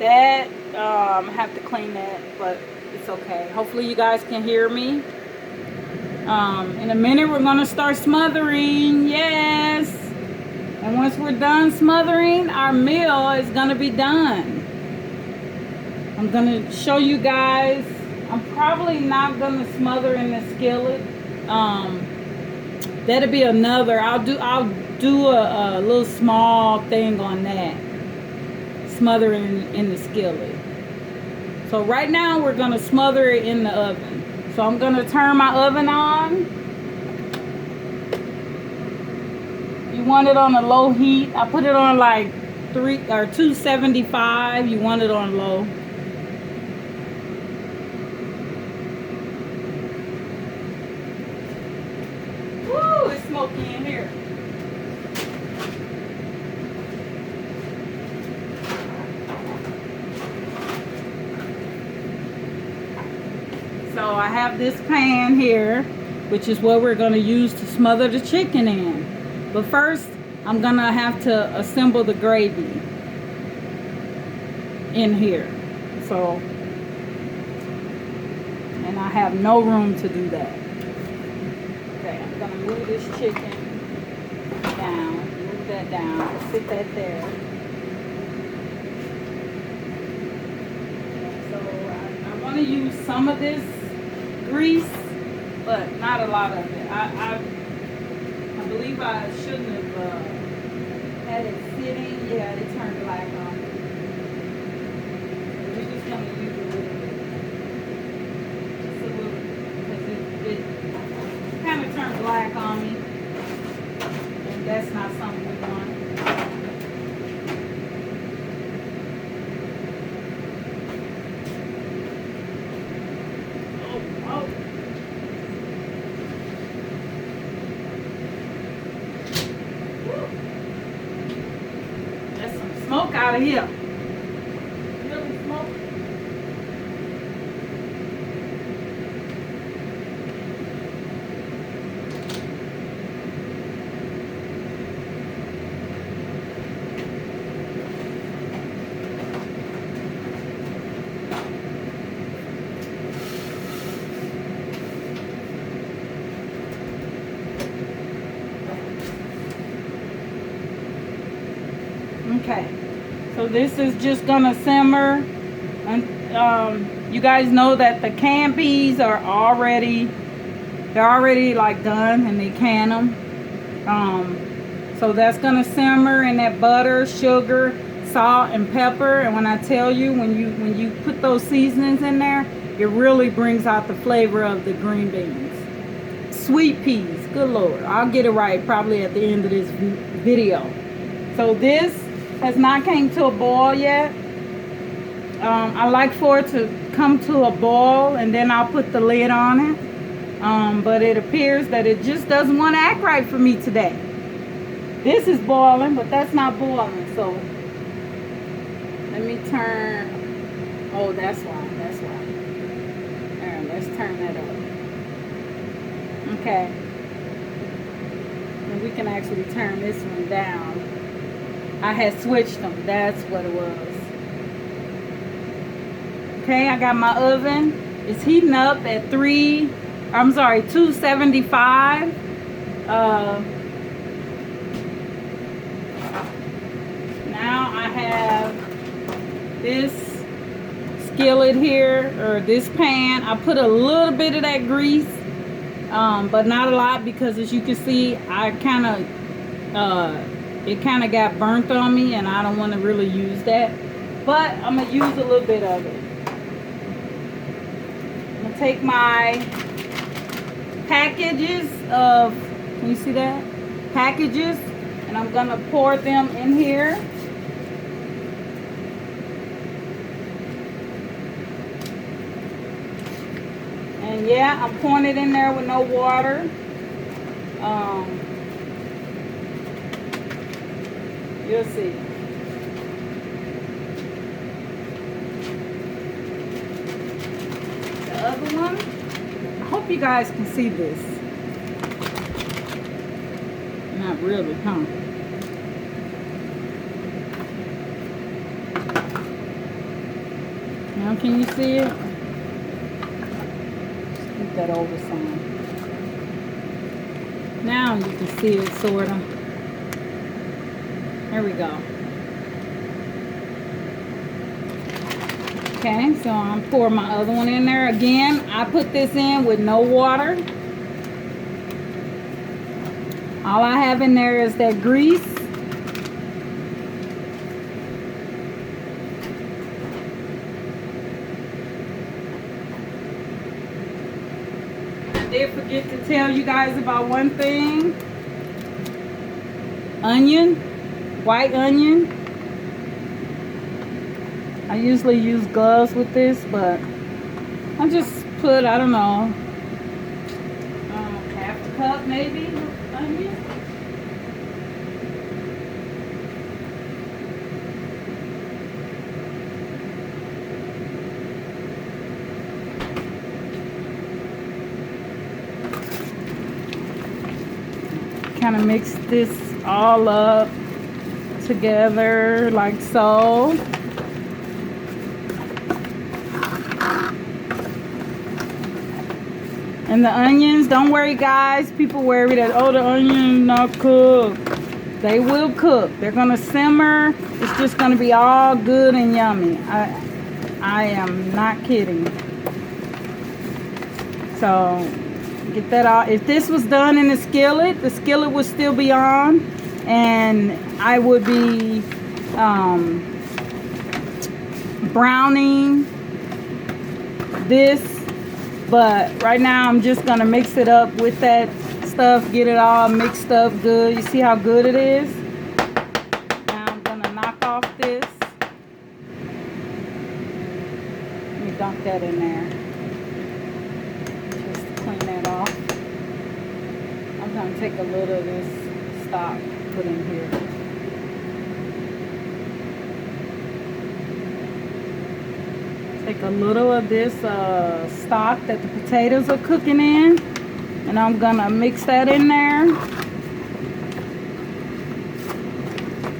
That, I have to clean that, but it's okay. Hopefully you guys can hear me. In a minute we're gonna start smothering. Yes. And once we're done smothering, our meal is gonna be done. I'm gonna show you guys. I'm probably not gonna smother in the skillet. That'll be another. I'll do a little small thing on that. Smothering in the skillet. So right now we're gonna smother it in the oven. So I'm gonna turn my oven on. You want it on a low heat. I put it on like 275. You want it on low. Woo, it's smoky in here. So I have this pan here, which is what we're going to use to smother the chicken in. But first, I'm going to have to assemble the gravy in here. So, and I have no room to do that. Okay, I'm going to move this chicken down. Move that down. Sit that there. So I want to use some of this grease, but not a lot of it. I believe I shouldn't have had it sitting. Yeah, it turned black on me. We're just going to use a little bit. Just a little bit. Because it kind of turned black on me. And that's not something we want. Smoke out of here. Really smoke. Okay. So this is just gonna simmer, and you guys know that the canned peas are already like done, and they can them. So that's gonna simmer in that butter, sugar, salt, and pepper. And when I tell you, when you put those seasonings in there, it really brings out the flavor of the green beans. Sweet peas, good Lord, I'll get it right probably at the end of this video. So this has not came to a boil yet. I like for it to come to a boil, and then I'll put the lid on it. But it appears that it just doesn't want to act right for me today. This is boiling, but that's not boiling. So let me turn. Oh, that's why. That's why. All right, let's turn that up. Okay. And we can actually turn this one down. I had switched them. That's what it was. Okay, I got my oven. It's heating up at 275. Now I have this skillet here, or this pan. I put a little bit of that grease, but not a lot, because as you can see, I kind of it kind of got burnt on me, and I don't want to really use that, but I'm gonna use a little bit of it. I'm gonna take my packages of, can you see that? Packages, and I'm gonna pour them in here. And yeah, I'm pouring it in there with no water. You'll see. The other one, I hope you guys can see this. Not really, huh? Now can you see it? Scoot that over some. Now you can see it sorta. There we go. Okay, so I'm pouring my other one in there. Again, I put this in with no water. All I have in there is that grease. I did forget to tell you guys about one thing. Onion, white onion. I usually use gloves with this, but I just put, I don't know, half a cup maybe of onion. Kind of mix this all up together like so. And the onions, don't worry guys, people worry that, oh, the onions not cooked. They will cook. They're gonna simmer. It's just gonna be all good and yummy. I am not kidding. So get that out. If this was done in the skillet would still be on, and I would be browning this. But right now I'm just gonna mix it up with that stuff, get it all mixed up good. You see how good it is? Now I'm gonna knock off this. Let me dump that in there. Just to clean that off. I'm gonna take a little of this stock, put in here. Take a little of this stock that the potatoes are cooking in, and I'm gonna mix that in there.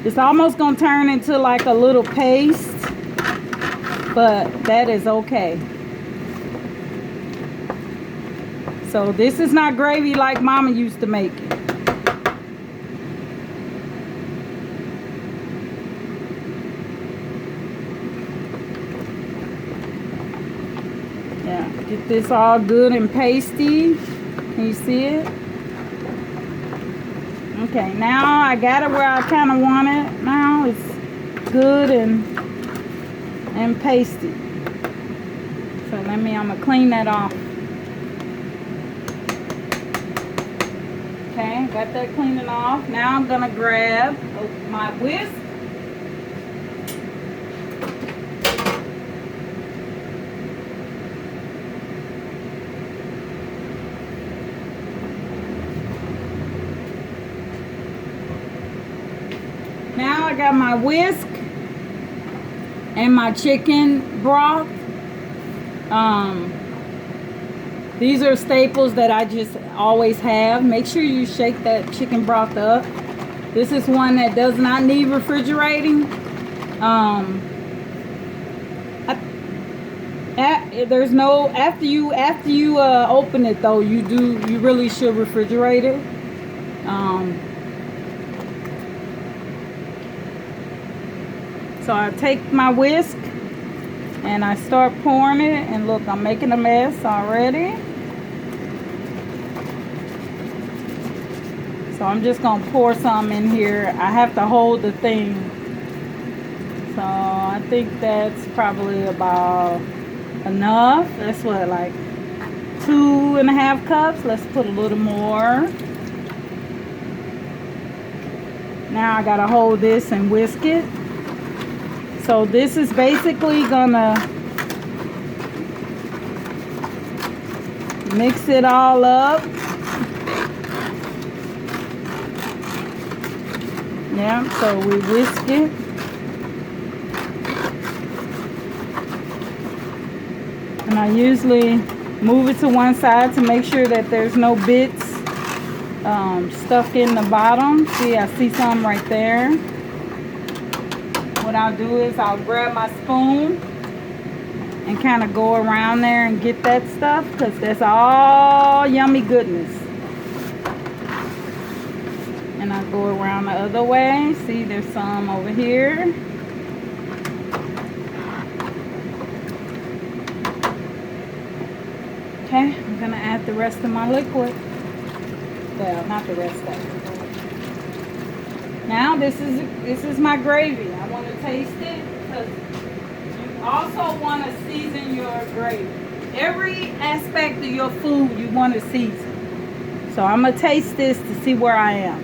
It's almost gonna turn into like a little paste, but that is okay. So this is not gravy like Mama used to make it. Yeah, get this all good and pasty. Can you see it? Okay, now I got it where I kind of want it. Now it's good and pasty. So I'm gonna clean that off. Okay, got that cleaning off. Now I'm gonna grab my whisk. Now I got my whisk and my chicken broth. These are staples that I just always have. Make sure you shake that chicken broth up. This is one that does not need refrigerating. There's no after you open it though, you really should refrigerate it. So I take my whisk and I start pouring it, and look, I'm making a mess already. So I'm just gonna pour some in here. I have to hold the thing. So I think that's probably about enough. That's what, like 2.5 cups. Let's put a little more. Now I gotta hold this and whisk it. So this is basically gonna mix it all up. Yeah, so we whisk it. And I usually move it to one side to make sure that there's no bits stuck in the bottom. See, I see some right there. What I'll do is I'll grab my spoon and kind of go around there and get that stuff, because that's all yummy goodness. And I go around the other way. See, there's some over here. Okay, I'm gonna add the rest of my liquid. Well, not the rest of it. Now this is my gravy. I want to taste it, because you also want to season your gravy. Every aspect of your food you want to season. So I'm gonna taste this to see where I am.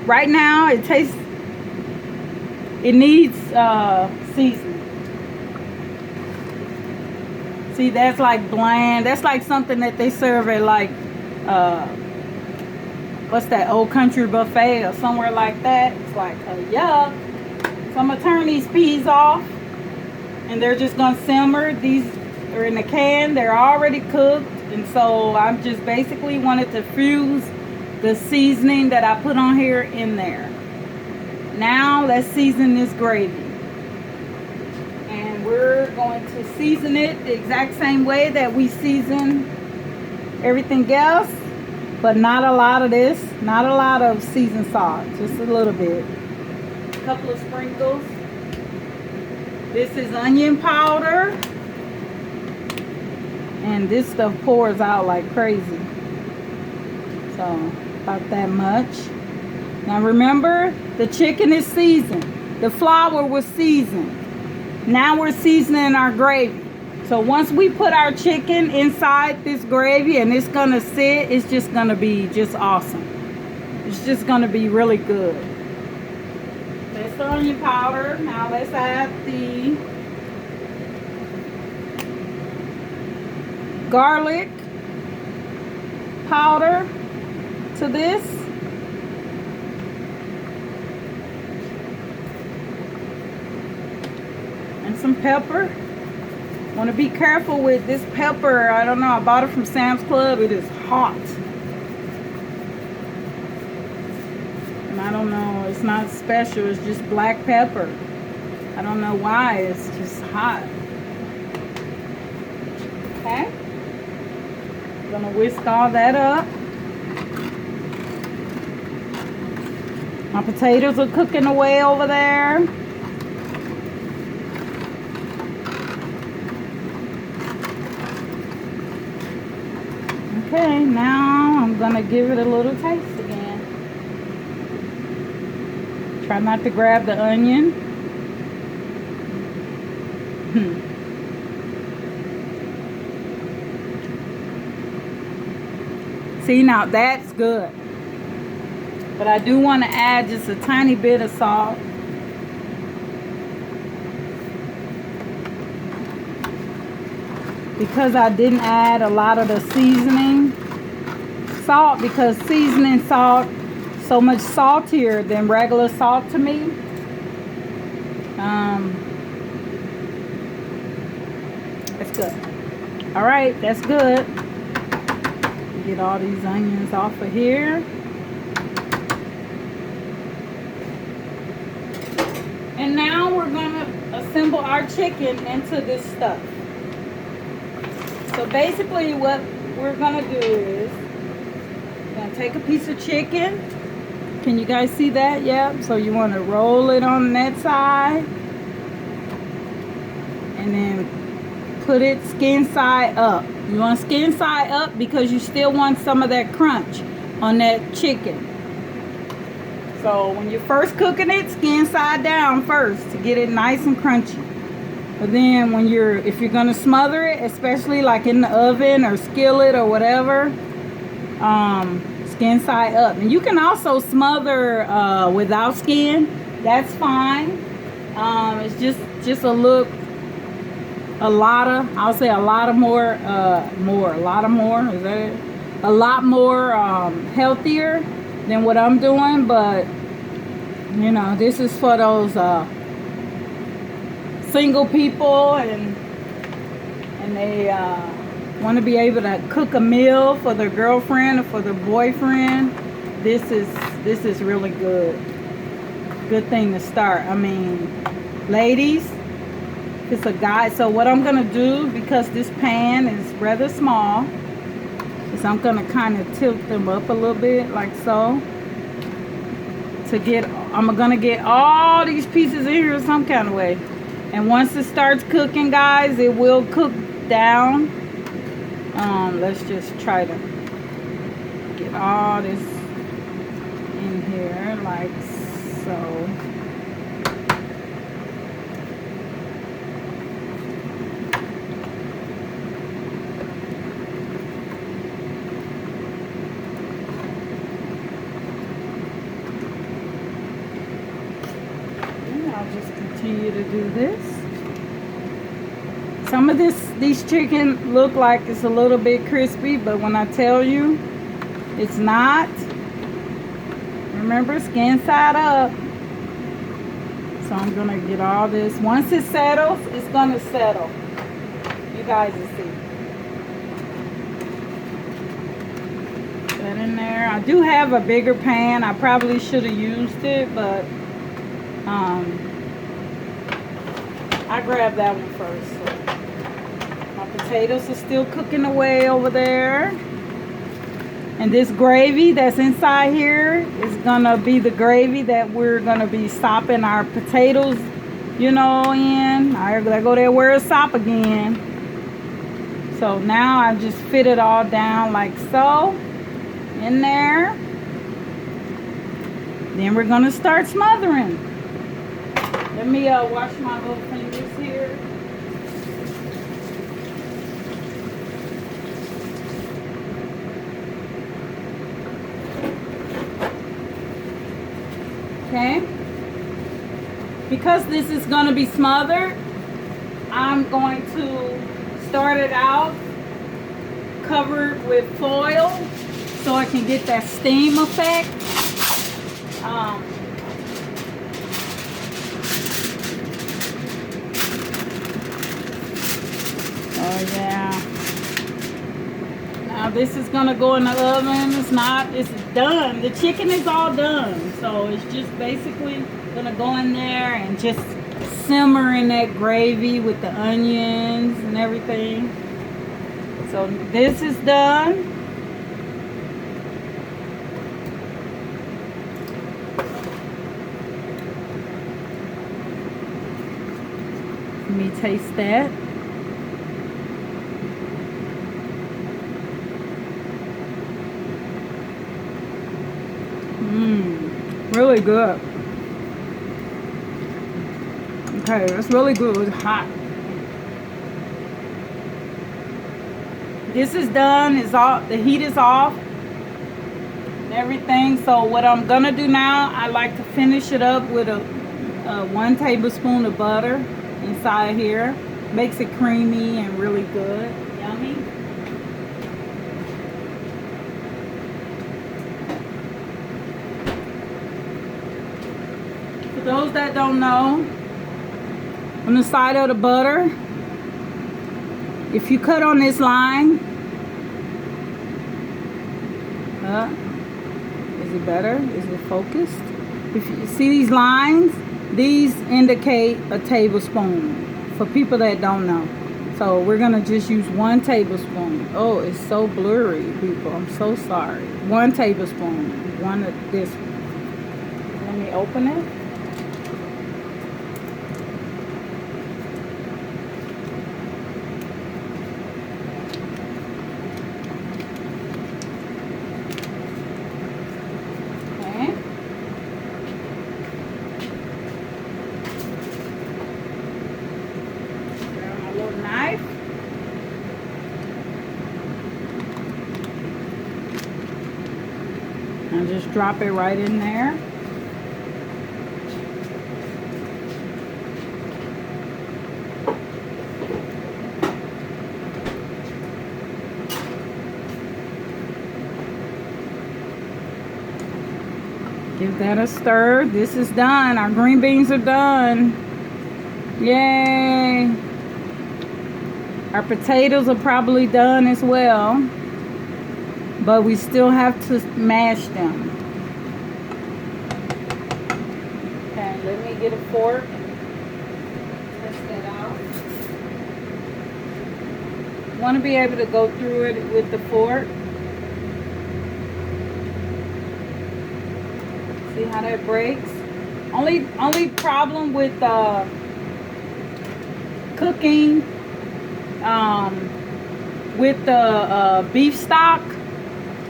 Right now it needs seasoning. See, that's like bland. That's like something that they serve at like what's that, Old Country Buffet or somewhere like that. It's like yuck. So I'm gonna turn these peas off, and they're just gonna simmer. These are in the can. They're already cooked, and so I'm just basically wanted to fuse the seasoning that I put on here in there. Now let's season this gravy. And we're going to season it the exact same way that we season everything else, but not a lot of this, not a lot of seasoned salt, just a little bit. A couple of sprinkles. This is onion powder. And this stuff pours out like crazy. So about that much. Now remember, the chicken is seasoned. The flour was seasoned. Now we're seasoning our gravy. So once we put our chicken inside this gravy and it's gonna sit, it's just gonna be just awesome. It's just gonna be really good. That's the onion powder. Now let's add the garlic powder to this. And some pepper. Want to be careful with this pepper. I don't know, I bought it from Sam's Club. It is hot. And I don't know, it's not special, it's just black pepper. I don't know why, it's just hot. Okay. I'm gonna whisk all that up. My potatoes are cooking away over there. Okay, now I'm gonna give it a little taste again. Try not to grab the onion. See, now that's good. But I do want to add just a tiny bit of salt. Because I didn't add a lot of the seasoning salt, because seasoning salt so much saltier than regular salt to me. That's good. All right, that's good. Get all these onions off of here. And now we're gonna assemble our chicken into this stuff. So basically what we're gonna do is we're gonna take a piece of chicken. Can you guys see that? Yep. So you want to roll it on that side and then put it skin side up. You want skin side up because you still want some of that crunch on that chicken. So when you're first cooking it, skin side down first to get it nice and crunchy. But then when if you're gonna smother it, especially like in the oven or skillet or whatever, skin side up. And you can also smother without skin. That's fine. It's just a lot more healthier than what I'm doing. But you know, this is for those single people and they want to be able to cook a meal for their girlfriend or for their boyfriend. This is really good thing to start. I mean, ladies, it's a guide. So what I'm gonna do, because this pan is rather small, is I'm gonna kind of tilt them up a little bit like so, to get, I'm gonna get all these pieces in here some kind of way. And once it starts cooking, guys, it will cook down. Let's just try to get all this in here like so. I'll just continue to do this. Some of these chicken look like it's a little bit crispy, but when I tell you it's not, remember, skin side up. So I'm gonna get all this. Once it settles, it's gonna settle. You guys will see. That in there. I do have a bigger pan. I probably should have used it, but I grabbed that one first. So my potatoes are still cooking away over there. And this gravy that's inside here is gonna be the gravy that we're gonna be sopping our potatoes, you know, in. I go there, where is sop again? So now I just fit it all down like so, in there. Then we're gonna start smothering. Let me wash my little fingers here. Okay. Because this is going to be smothered, I'm going to start it out covered with foil so I can get that steam effect. Oh yeah. Now this is gonna go in the oven. It's done. The chicken is all done. So it's just basically gonna go in there and just simmer in that gravy with the onions and everything. So this is done. Let me taste that. Really good. Okay, it's really good. It's hot. This is done. It's all, the heat is off and everything. So what I'm gonna do now, I like to finish it up with a 1 tablespoon of butter inside here. Makes it creamy and really good. Yummy. For those that don't know, on the side of the butter, if you cut on this line, is it better? Is it focused? If you see these lines, these indicate a tablespoon for people that don't know. So we're gonna just use 1 tablespoon. Oh, it's so blurry, people. I'm so sorry. 1 tablespoon. One of this. Let me open it. And just drop it right in there. Give that a stir. This is done. Our green beans are done. Yay. Our potatoes are probably done as well, but we still have to mash them. Okay, let me get a fork. Test that out. want to be able to go through it with the fork. See how that breaks? Only problem with cooking with the beef stock,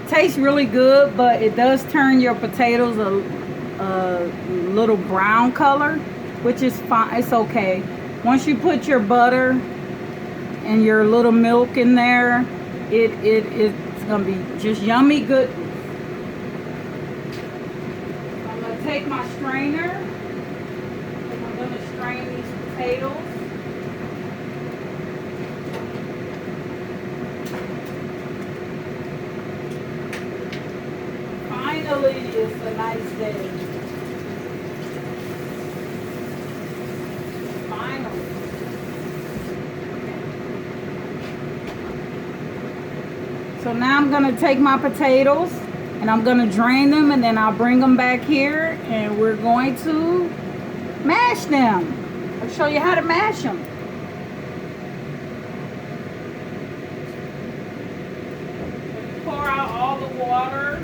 tastes really good, but it does turn your potatoes a little brown color, which is fine. It's okay. Once you put your butter and your little milk in there, it's gonna be just yummy good. I'm gonna take my strainer and I'm gonna strain these potatoes. Finally, it's a nice day. Finally. So now I'm going to take my potatoes and I'm going to drain them, and then I'll bring them back here and we're going to mash them. I'll show you how to mash them. Pour out all the water.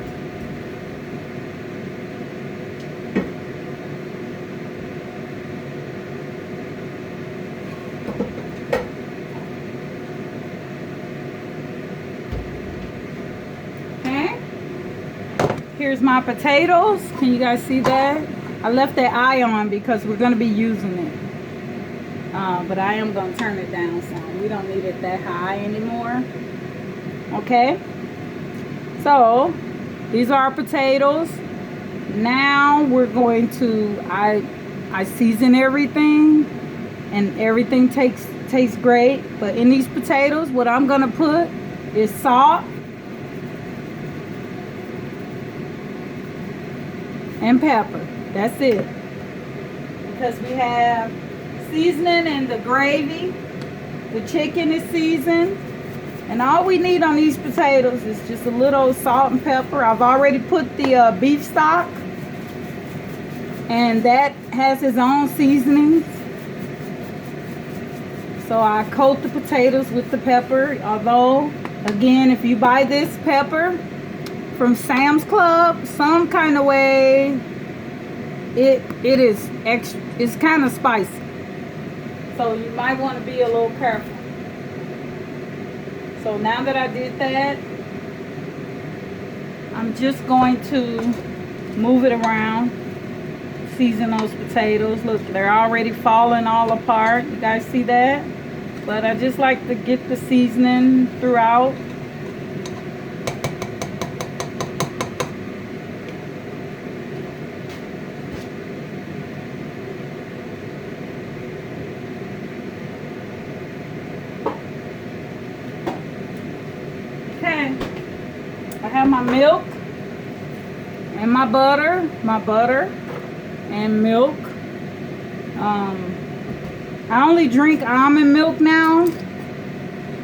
Here's my potatoes. Can you guys see that? I left that eye on because we're going to be using it. But I am going to turn it down some. We don't need it that high anymore. Okay. So, these are our potatoes. Now we're going to, I season everything. And everything tastes great. But in these potatoes, what I'm going to put is salt. And pepper. That's it. Because we have seasoning in the gravy. The chicken is seasoned. And all we need on these potatoes is just a little salt and pepper. I've already put the beef stock. And that has its own seasonings. So I coat the potatoes with the pepper. Although, again, if you buy this pepper from Sam's Club, some kind of way it is extra, it's kind of spicy, so you might want to be a little careful. So now that I did that, I'm just going to move it around, season those potatoes. Look, they're already falling all apart. You guys see that? But I just like to get the seasoning throughout. I have my milk and my butter and milk. I only drink almond milk now,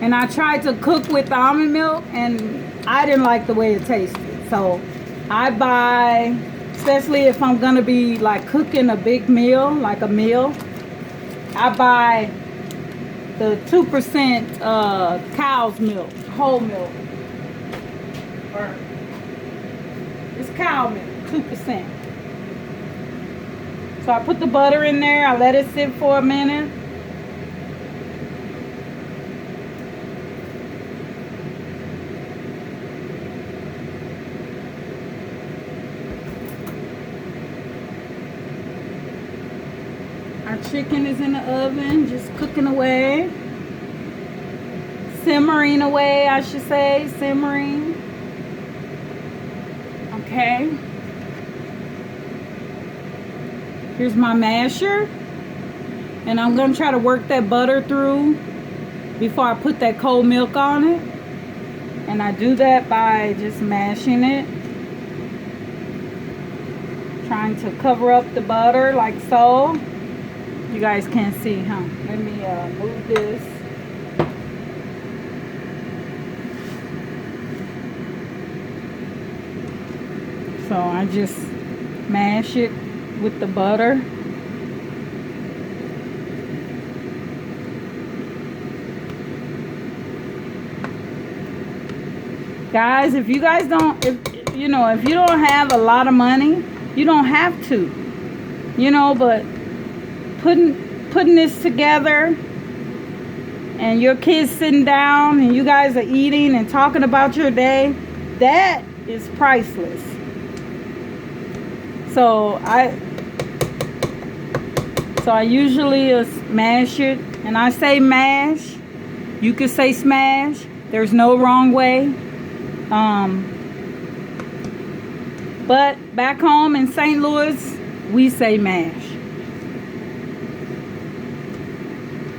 and I tried to cook with almond milk and I didn't like the way it tasted. So I buy, especially if I'm gonna be like cooking a big meal, like a meal, I buy the 2% cow's milk, whole milk. Or it's cow milk, 2%. So I put the butter in there. I let it sit for a minute. Our chicken is in the oven, just cooking away. Simmering away, I should say, simmering. Okay. Here's my masher. And I'm going to try to work that butter through before I put that cold milk on it. And I do that by just mashing it. Trying to cover up the butter like so. You guys can't see, huh? Let me move this. So I just mash it with the butter. Guys, if you guys don't, if you know, if you don't have a lot of money, you don't have to, you know, but putting this together and your kids sitting down and you guys are eating and talking about your day, that is priceless. So I usually mash it, and I say mash. You could say smash. There's no wrong way. But back home in St. Louis, we say mash.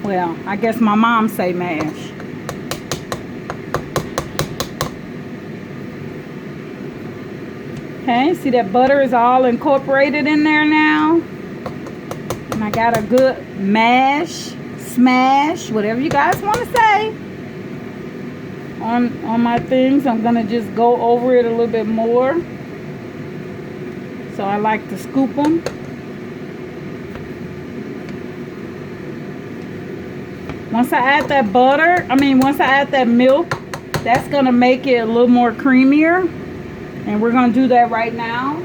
Well, I guess my mom say mash. Okay, see that butter is all incorporated in there now. And I got a good mash, smash, whatever you guys want to say. On my things, I'm going to just go over it a little bit more. So I like to scoop them. Once I add that butter, once I add that milk, that's going to make it a little more creamier. And we're going to do that right now.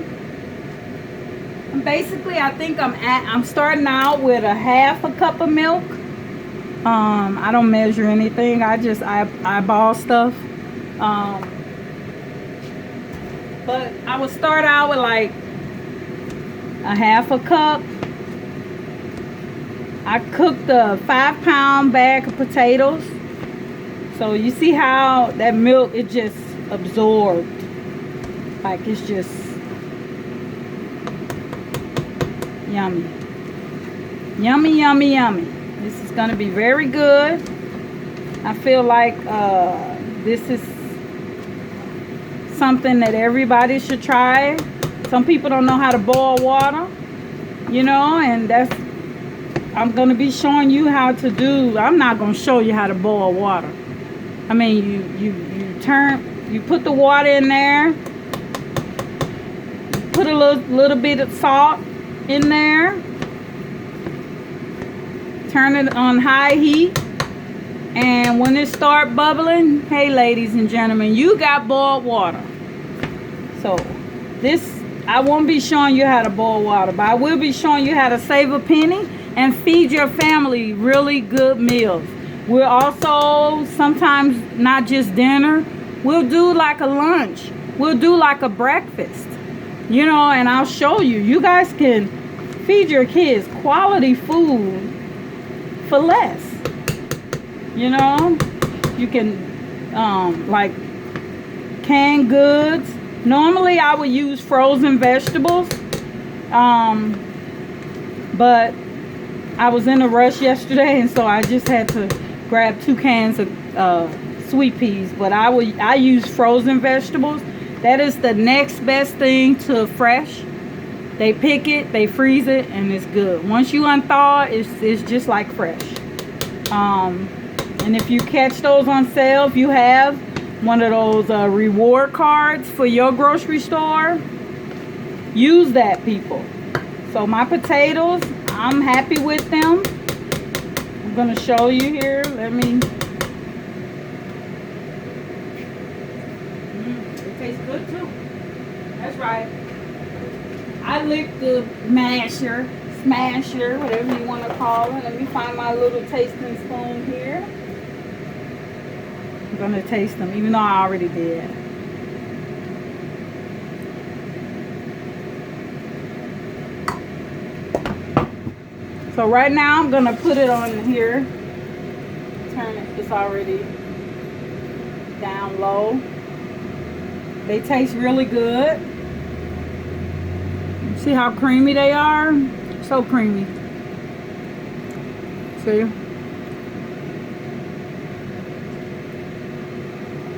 And basically, I think I'm starting out with a half a cup of milk. I don't measure anything. I just eyeball stuff. But I would start out with like a half a cup. I cooked a 5-pound bag of potatoes. So you see how that milk, it just absorbed. Like it's just yummy. Yummy, yummy, yummy. This is going to be very good. I feel like this is something that everybody should try. Some people don't know how to boil water, you know, and I'm going to be showing you how to do. I'm not going to show you how to boil water. You put the water in there, put a little bit of salt in there, turn it on high heat, and when it start bubbling, hey ladies and gentlemen, you got boiled water. So I won't be showing you how to boil water, but I will be showing you how to save a penny and feed your family really good meals. We'll also sometimes not just dinner, we'll do like a lunch, we'll do like a breakfast, you know, and I'll show you. You guys can feed your kids quality food for less. You know, you can like canned goods. Normally I would use frozen vegetables, but I was in a rush yesterday, and so I just had to grab 2 cans of sweet peas. But I use frozen vegetables. That is the next best thing to fresh. They pick it, they freeze it, and it's good. Once you unthaw it, it's just like fresh. And if you catch those on sale, if you have one of those reward cards for your grocery store, use that, people. So my potatoes, I'm happy with them. I'm going to show you here. Let me. It tastes good too. That's right. I licked the smasher, whatever you want to call it. Let me find my little tasting spoon here. I'm going to taste them, even though I already did. So right now I'm going to put it on here. Turn it, it's already down low. They taste really good. See how creamy they are? So creamy. See?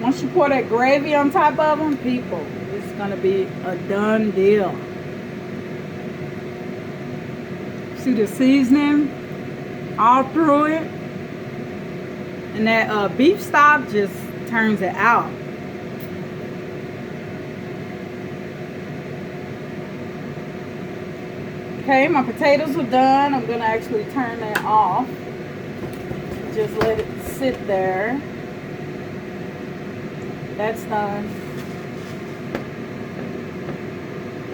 Once you pour that gravy on top of them, people, it's going to be a done deal. See the seasoning all through it? And that beef stock just turns it out. Okay, my potatoes are done. I'm going to actually turn that off. Just let it sit there. That's done.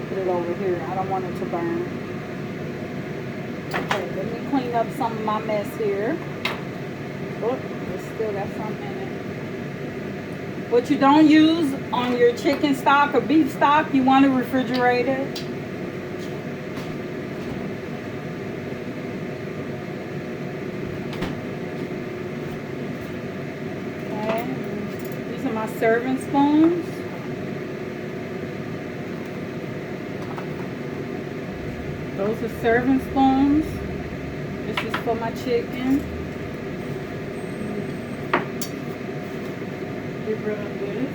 Put it over here. I don't want it to burn. Okay, let me clean up some of my mess here. Oh, it still got something in it. What you don't use on your chicken stock or beef stock, you want to refrigerate it. Okay, these are my serving spoons. Those are serving spoons. This is for my chicken. Get rid of this.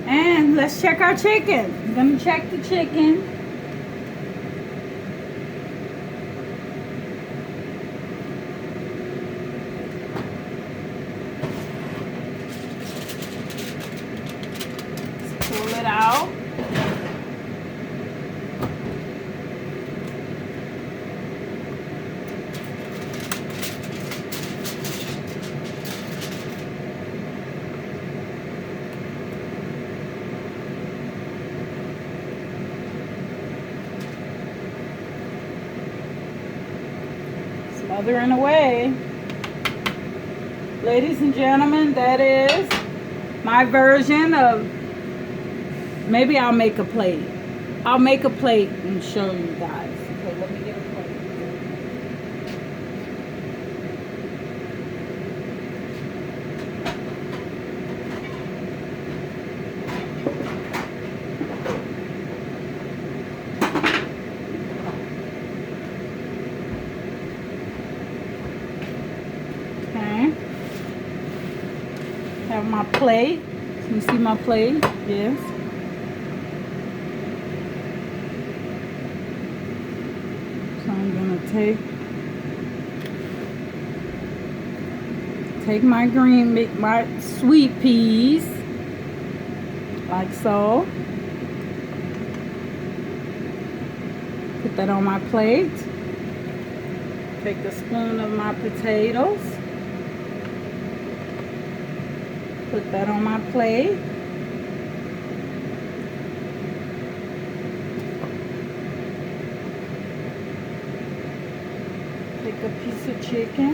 And let's check our chicken. I'm gonna check the chicken. Let's pull it out. Smothering away. Ladies and gentlemen, that is my version of, maybe I'll make a plate. I'll make a plate and show you guys. Okay, let me get a plate. Have my plate. Can you see my plate? Yes. So I'm gonna take my my sweet peas, like so. Put that on my plate. Take a spoon of my potatoes. Put that on my plate. Take a piece of chicken.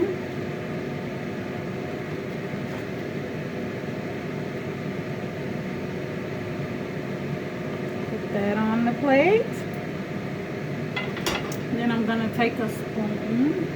Put that on the plate. Then I'm going to take a spoon.